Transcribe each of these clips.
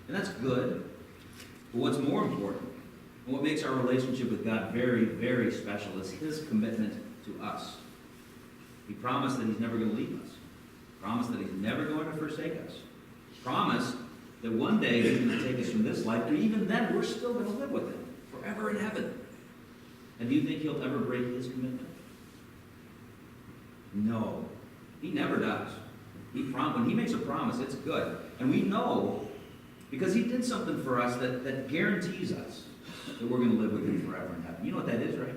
And that's good. But what's more important, and what makes our relationship with God very, very special, is his commitment to us. He promised that he's never going to leave us. He promised that he's never going to forsake us. He promised that one day he's going to take us from this life, but even then we're still going to live with him forever in heaven. And do you think he'll ever break his commitment? No. He never does. When he makes a promise, it's good. And we know, because he did something for us that guarantees us that we're going to live with him forever in heaven. You know what that is, right?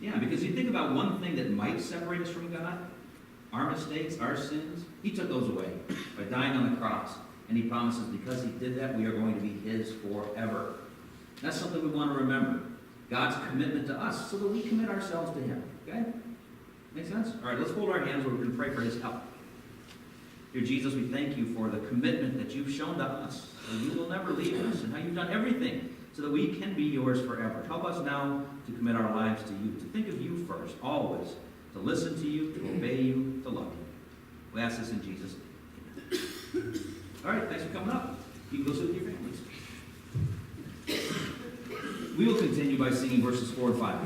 Yeah, because you think about one thing that might separate us from God, our mistakes, our sins. He took those away by dying on the cross. And he promises because he did that, we are going to be his forever. That's something we want to remember. God's commitment to us so that we commit ourselves to him. Okay? Make sense? All right, let's hold our hands where we're going to pray for his help. Dear Jesus, we thank you for the commitment that you've shown to us. That you will never leave us, and how you've done everything so that we can be yours forever. Help us now to commit our lives to you, to think of you first, always, to listen to you, to obey you, to love you. We ask this in Jesus' name. All right, thanks for coming up. You can go sit with your families. We will continue by singing verses 4 and 5.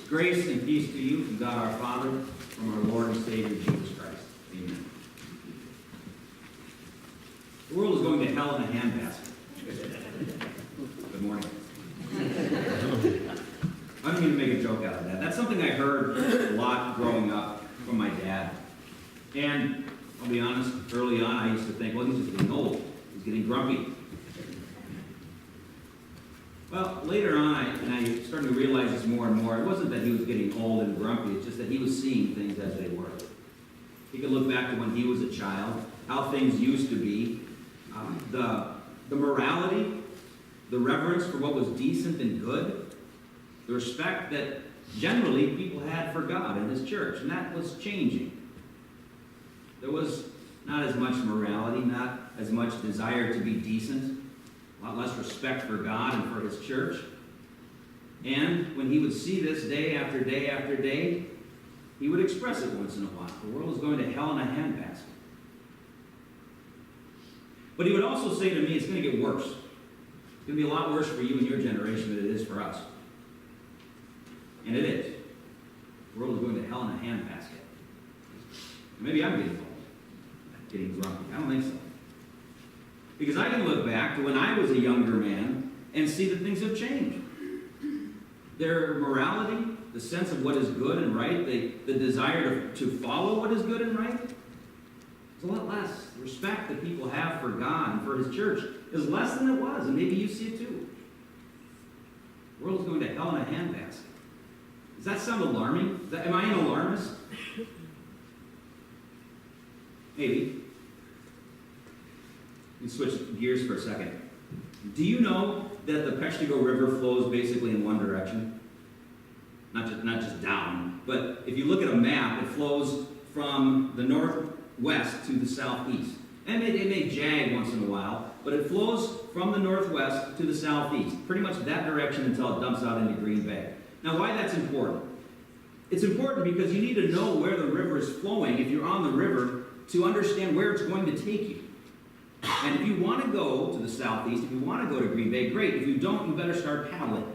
Grace and peace to you from God our Father, from our Lord and Savior Jesus Christ. Amen. The world is going to hell in a handbasket. Good morning. I'm going to make a joke out of that. That's something I heard a lot growing up from my dad. And I'll be honest, early on I used to think, well, he's just getting old. He's getting grumpy. Well, later on, I started to realize this more and more. It wasn't that he was getting old and grumpy. It's just that he was seeing things as they were. He could look back to when he was a child, how things used to be, the morality, the reverence for what was decent and good, the respect that generally people had for God and his church, and that was changing. There was not as much morality, not as much desire to be decent, a lot less respect for God and for his church. And when he would see this day after day after day, he would express it once in a while. The world is going to hell in a handbasket. But he would also say to me, it's going to get worse. It's going to be a lot worse for you and your generation than it is for us. And it is. The world is going to hell in a handbasket. Maybe I'm getting old, getting grumpy. I don't think so. Because I can look back to when I was a younger man and see that things have changed. Their morality, the sense of what is good and right, the desire to follow what is good and right, is a lot less. The respect that people have for God and for his church is less than it was, and maybe you see it too. The world is going to hell in a handbasket. Does that sound alarming? Am I an alarmist? Maybe. Let me switch gears for a second. Do you know that the Peshtigo River flows basically in one direction? Not just down, but if you look at a map, it flows from the northwest to the southeast. And it may jag once in a while, but it flows from the northwest to the southeast, pretty much that direction until it dumps out into Green Bay. Now, why that's important? It's important because you need to know where the river is flowing if you're on the river to understand where it's going to take you. And if you want to go to the southeast, if you want to go to Green Bay, great. If you don't, you better start paddling.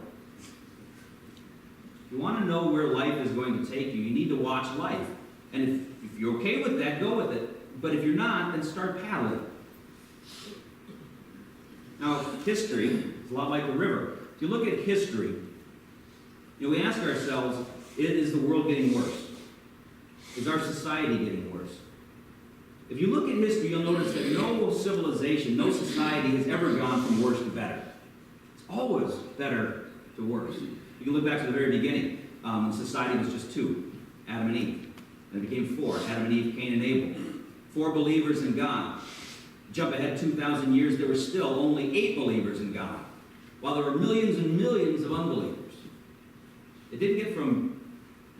If you want to know where life is going to take you, you need to watch life. And if you're okay with that, go with it. But if you're not, then start paddling. Now, history is a lot like the river. If you look at history, We ask ourselves, is the world getting worse? Is our society getting worse? If you look at history, you'll notice that no civilization, no society has ever gone from worse to better. It's always better to worse. You can look back to the very beginning. Society was just two, Adam and Eve. Then it became four, Adam and Eve, Cain and Abel. 4 believers in God. Jump ahead 2,000 years, there were still only 8 believers in God, while there were millions and millions of unbelievers. It didn't get from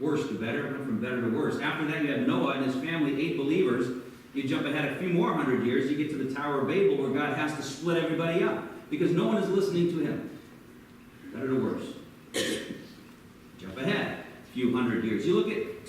worse to better, it went from better to worse. After that, you have Noah and his family, 8 believers. You jump ahead a few more 100 years, you get to the Tower of Babel, where God has to split everybody up, because no one is listening to him. Better to worse. Jump ahead a few 100 years. You look at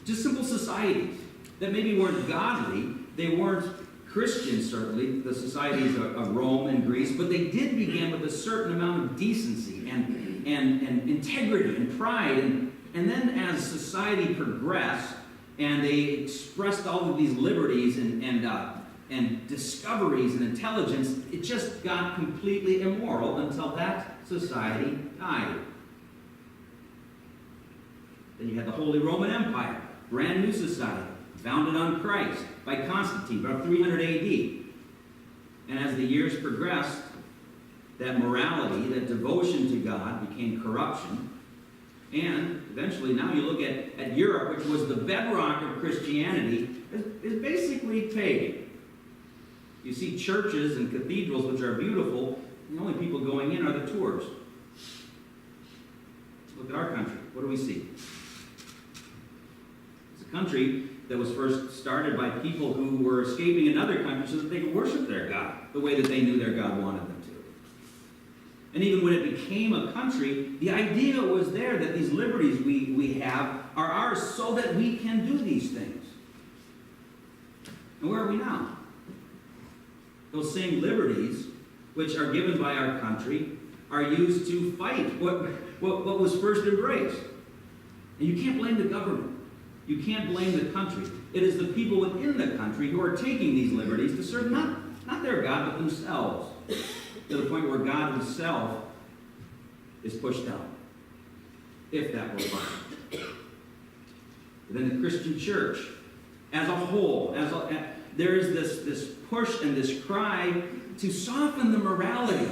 just simple societies that maybe weren't godly, they weren't Christian, certainly, the societies of Rome and Greece, but they did begin with a certain amount of decency and integrity and pride. And then as society progressed and they expressed all of these liberties and discoveries and intelligence, it just got completely immoral until that society died. Then you had the Holy Roman Empire, brand new society, founded on Christ by Constantine, about 300 AD. And as the years progressed, that morality, that devotion to God became corruption. And eventually, now you look at Europe, which was the bedrock of Christianity, is basically pagan. You see churches and cathedrals, which are beautiful, the only people going in are the tourists. Look at our country. What do we see? It's a country that was first started by people who were escaping another country so that they could worship their God the way that they knew their God wanted them to. And even when it became a country, the idea was there that these liberties we have are ours so that we can do these things. And where are we now? Those same liberties, which are given by our country, are used to fight what was first embraced. And you can't blame the government. You can't blame the country. It is the people within the country who are taking these liberties to serve not their God, but themselves, to the point where God himself is pushed down, if that were possible. But then the Christian church, as a whole, there is this push and this cry to soften the morality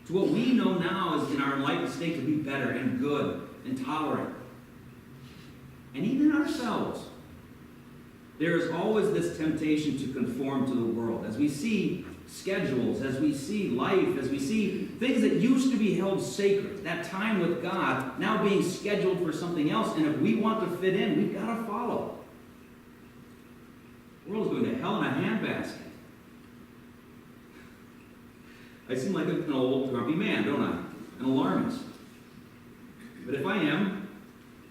to what we know now is in our enlightened state to be better and good and tolerant. And even ourselves, there is always this temptation to conform to the world. As we see schedules, as we see life, as we see things that used to be held sacred, that time with God now being scheduled for something else, and if we want to fit in, we've got to follow. The world is going to hell in a handbasket. I seem like an old grumpy man, don't I? An alarmist. But if I am,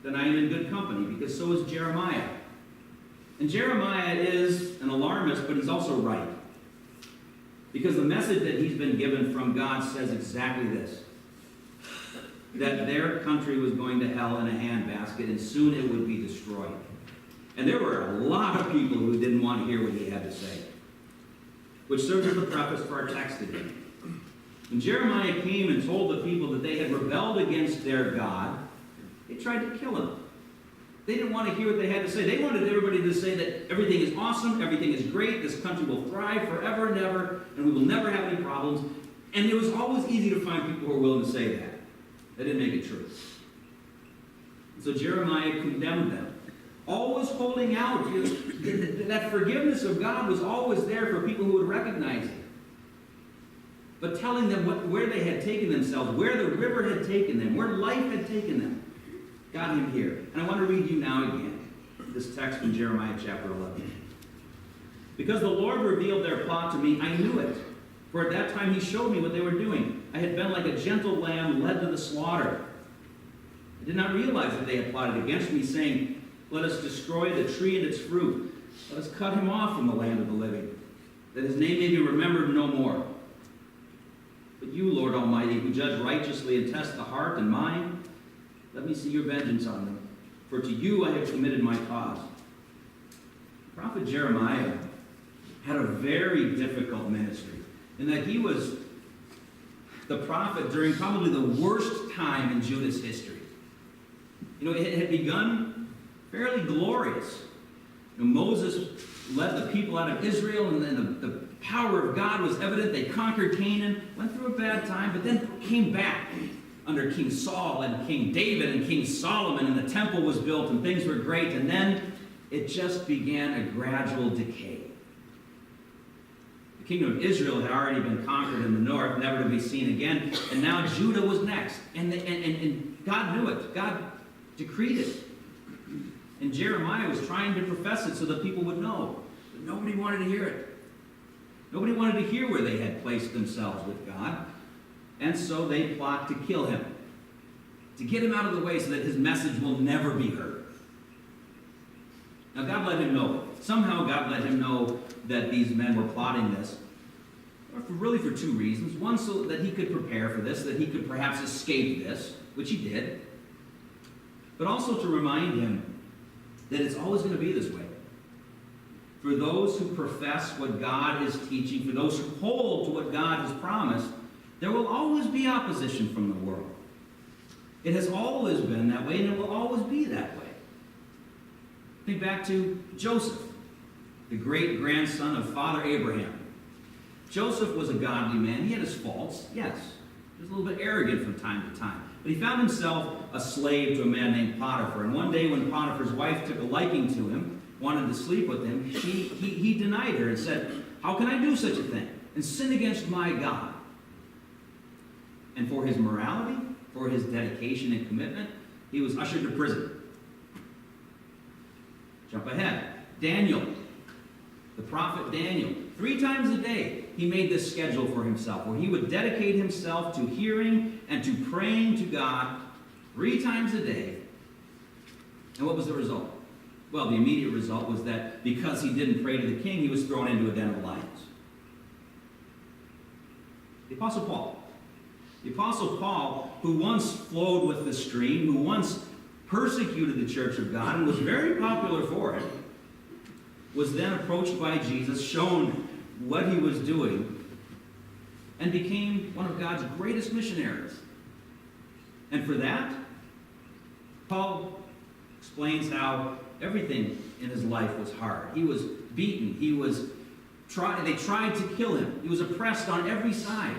then I am in good company, because so is Jeremiah. And Jeremiah is an alarmist, but he's also right. Because the message that he's been given from God says exactly this: that their country was going to hell in a handbasket, and soon it would be destroyed. And there were a lot of people who didn't want to hear what he had to say, which serves as the preface for our text today. When Jeremiah came and told the people that they had rebelled against their God, they tried to kill him. They didn't want to hear what they had to say. They wanted everybody to say that everything is awesome, everything is great, this country will thrive forever and ever, and we will never have any problems. And it was always easy to find people who were willing to say that. That didn't make it true. And so Jeremiah condemned them, always holding out. That forgiveness of God was always there for people who would recognize it. But telling them where they had taken themselves, where the river had taken them, where life had taken them, got him here. And I want to read you now again this text from Jeremiah chapter 11. Because the Lord revealed their plot to me, I knew it. For at that time he showed me what they were doing. I had been like a gentle lamb led to the slaughter. I did not realize that they had plotted against me, saying, let us destroy the tree and its fruit. Let us cut him off from the land of the living, that his name may be remembered no more. But you, Lord Almighty, who judge righteously and test the heart and mind, let me see your vengeance on them. For to you I have committed my cause. The prophet Jeremiah had a very difficult ministry in that he was the prophet during probably the worst time in Judah's history. It had begun fairly glorious. Moses led the people out of Israel, and then the power of God was evident. They conquered Canaan, went through a bad time, but then came back under King Saul and King David and King Solomon, and the temple was built, and things were great, and then it just began a gradual decay. The kingdom of Israel had already been conquered in the north, never to be seen again, and now Judah was next. And God knew it. God decreed it. And Jeremiah was trying to profess it so that people would know. But nobody wanted to hear it. Nobody wanted to hear where they had placed themselves with God. And so they plot to kill him, to get him out of the way so that his message will never be heard. Now God let him know. Somehow God let him know that these men were plotting this, really for two reasons. One, so that he could prepare for this, that he could perhaps escape this, which he did. But also to remind him that it's always going to be this way. For those who profess what God is teaching, for those who hold to what God has promised, there will always be opposition from the world. It has always been that way, and it will always be that way. Think back to Joseph, the great-grandson of Father Abraham. Joseph was a godly man. He had his faults, yes. He was a little bit arrogant from time to time. But he found himself a slave to a man named Potiphar. And one day when Potiphar's wife took a liking to him, wanted to sleep with him, he denied her and said, "How can I do such a thing and sin against my God?" And for his morality, for his dedication and commitment, he was ushered to prison. Jump ahead. Daniel, the prophet Daniel, 3 times a day he made this schedule for himself where he would dedicate himself to hearing and to praying to God 3 times a day. And what was the result? Well, the immediate result was that because he didn't pray to the king, he was thrown into a den of lions. The Apostle Paul. The Apostle Paul, who once flowed with the stream, who once persecuted the church of God and was very popular for it, was then approached by Jesus, shown what he was doing, and became one of God's greatest missionaries. And for that, Paul explains how everything in his life was hard. He was beaten. They tried to kill him. He was oppressed on every side.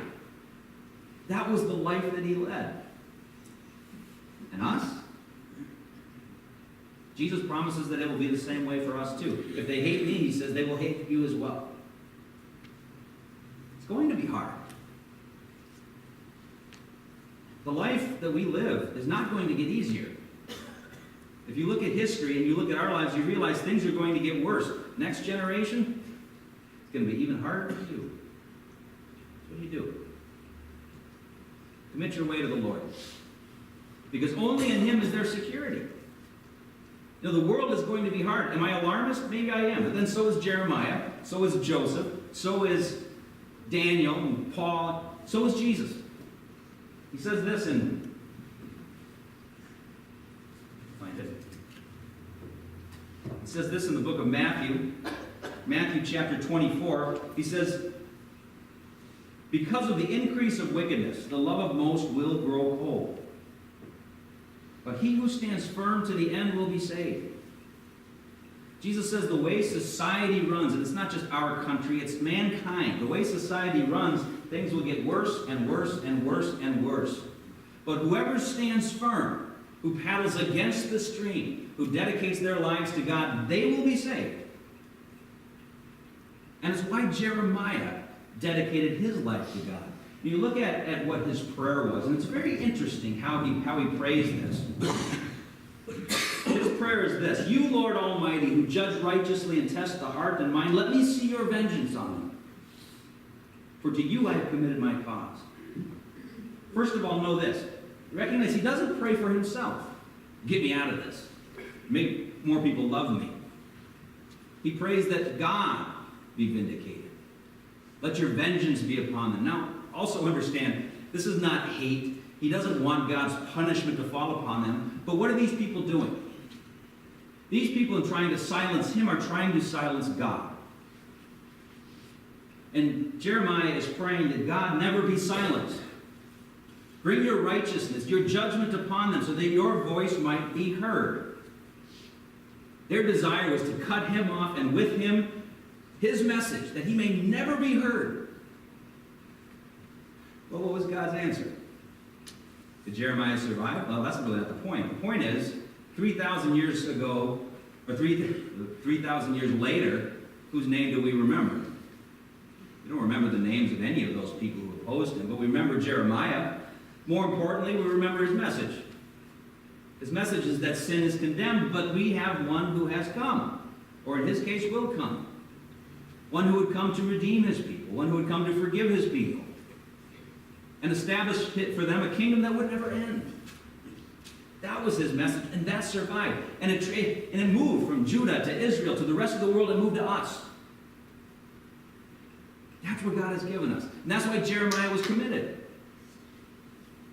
That was the life that he led. And us? Jesus promises that it will be the same way for us too. If they hate me, he says, they will hate you as well. It's going to be hard. The life that we live is not going to get easier. If you look at history and you look at our lives, you realize things are going to get worse. Next generation, it's going to be even harder to do. So what do you do? Commit your way to the Lord. Because only in him is there security. The world is going to be hard. Am I alarmist? Maybe I am. But then so is Jeremiah. So is Joseph. So is Daniel and Paul. So is Jesus. He says this in... Find it. He says this in the book of Matthew. Matthew chapter 24. He says, "Because of the increase of wickedness, the love of most will grow cold. But he who stands firm to the end will be saved." Jesus says the way society runs, and it's not just our country, it's mankind. The way society runs, things will get worse and worse and worse and worse. But whoever stands firm, who paddles against the stream, who dedicates their lives to God, they will be saved. And it's why Jeremiah dedicated his life to God. You look at what his prayer was, and it's very interesting how he prays this. His prayer is this: "You, Lord Almighty, who judge righteously and test the heart and mind, let me see your vengeance on them. For to you I have committed my cause." First of all, know this. Recognize he doesn't pray for himself. Get me out of this. Make more people love me. He prays that God be vindicated. Let your vengeance be upon them. Now, also understand, this is not hate. He doesn't want God's punishment to fall upon them. But what are these people doing? These people, in trying to silence him, are trying to silence God. And Jeremiah is praying that God never be silenced. Bring your righteousness, your judgment upon them, so that your voice might be heard. Their desire was to cut him off, and with him, his message, that he may never be heard. Well, what was God's answer? Did Jeremiah survive? Well, that's really not the point. The point is, 3,000 years ago, or 3,000 years later, whose name do we remember? We don't remember the names of any of those people who opposed him, but we remember Jeremiah. More importantly, we remember his message. His message is that sin is condemned, but we have one who has come, or in his case will come. One who would come to redeem his people, one who would come to forgive his people, and establish for them a kingdom that would never end. That was his message, and that survived. And it moved from Judah to Israel to the rest of the world, and moved to us. That's what God has given us. And that's why Jeremiah was committed.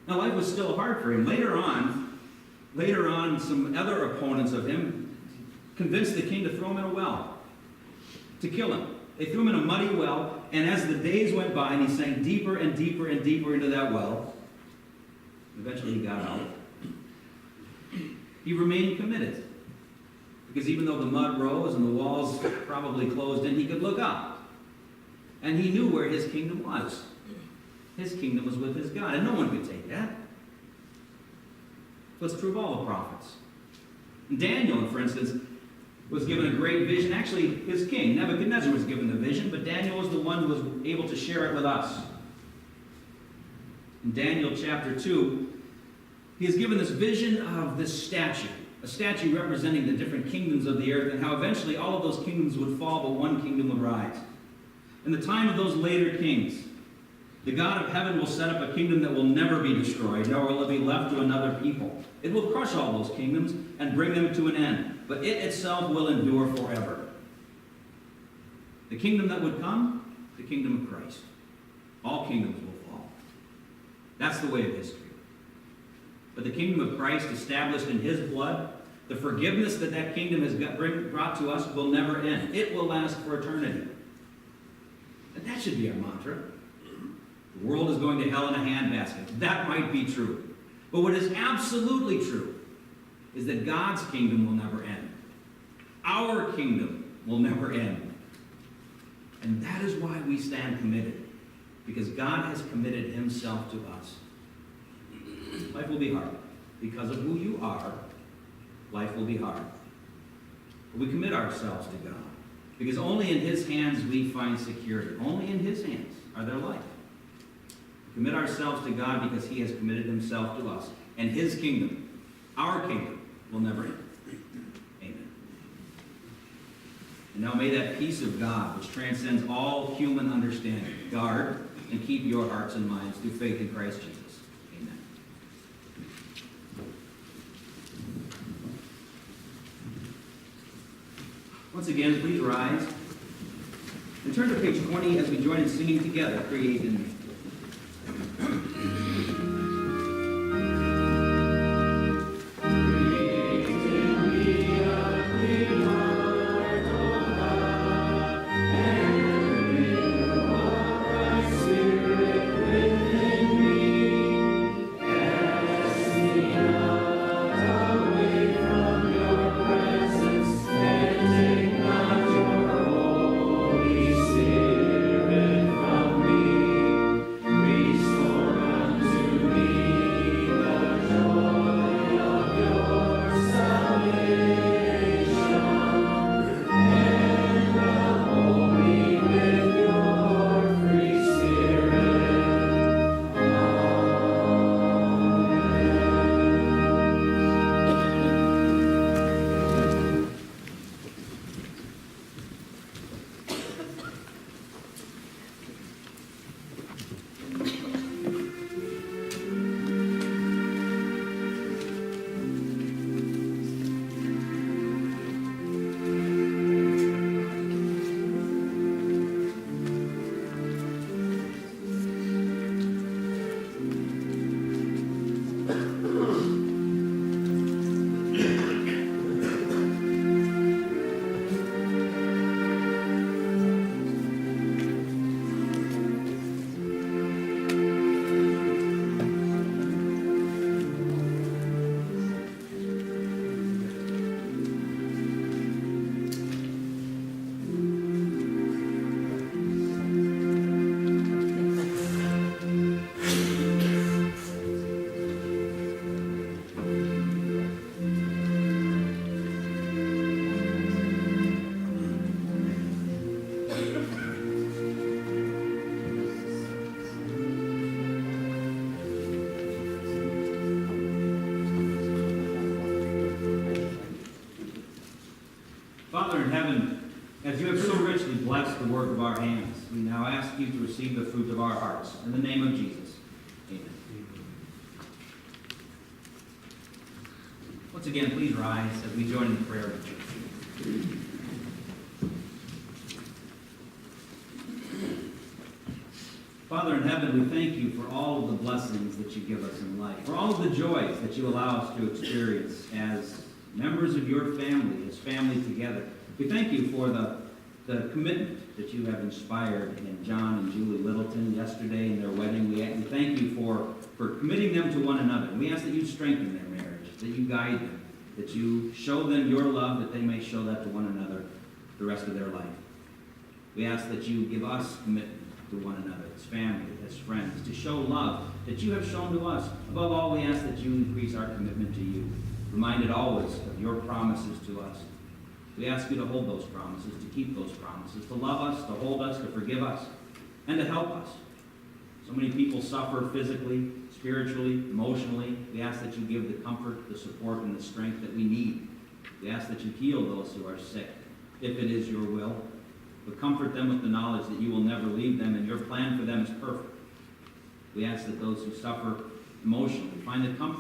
Now, life was still hard for him. Later on, some other opponents of him convinced the king to throw him in a well, to kill him. They threw him in a muddy well, and as the days went by, and he sank deeper and deeper and deeper into that well, eventually he got out. He remained committed. Because even though the mud rose and the walls probably closed in, he could look up. And he knew where his kingdom was. His kingdom was with his God, and no one could take that. So it's true of all the prophets. And Daniel, for instance, was given a great vision. Actually, his king, Nebuchadnezzar, was given the vision, but Daniel was the one who was able to share it with us. In Daniel chapter 2, he is given this vision of this statue, a statue representing the different kingdoms of the earth, and how eventually all of those kingdoms would fall, but one kingdom would rise. In the time of those later kings, the God of heaven will set up a kingdom that will never be destroyed, nor will it be left to another people. It will crush all those kingdoms and bring them to an end, but it itself will endure forever. The kingdom that would come, the kingdom of Christ. All kingdoms will fall. That's the way of history. But the kingdom of Christ, established in his blood, the forgiveness that that kingdom has brought to us will never end. It will last for eternity. And that should be our mantra. The world is going to hell in a handbasket. That might be true. But what is absolutely true is that God's kingdom will never end. Our kingdom will never end. And that is why we stand committed. Because God has committed himself to us. Life will be hard. Because of who you are, life will be hard. But we commit ourselves to God. Because only in his hands we find security. Only in his hands are there life. We commit ourselves to God because he has committed himself to us. And his kingdom, our kingdom, will never end. Amen. And now may that peace of God, which transcends all human understanding, guard and keep your hearts and minds through faith in Christ Jesus. Amen. Once again, please rise and turn to page 20 as we join in singing together, Create in Me. in heaven, as you have so richly blessed the work of our hands, we now ask you to receive the fruit of our hearts. In the name of Jesus, amen. Once again, please rise as we join in the prayer of the church. Father in heaven, we thank you for all of the blessings that you give us in life, for all of the joys that you allow us to experience as members of your family, as family together. We thank you for the commitment that you have inspired in John and Julie Littleton yesterday in their wedding. We thank you for committing them to one another. We ask that you strengthen their marriage, that you guide them, that you show them your love, that they may show that to one another the rest of their life. We ask that you give us commitment to one another, as family, as friends, to show love that you have shown to us. Above all, we ask that you increase our commitment to you, reminded always of your promises to us. We ask you to hold those promises, to keep those promises, to love us, to hold us, to forgive us, and to help us. So many people suffer physically, spiritually, emotionally. We ask that you give the comfort, the support, and the strength that we need. We ask that you heal those who are sick, if it is your will. But comfort them with the knowledge that you will never leave them, and your plan for them is perfect. We ask that those who suffer emotionally find the comfort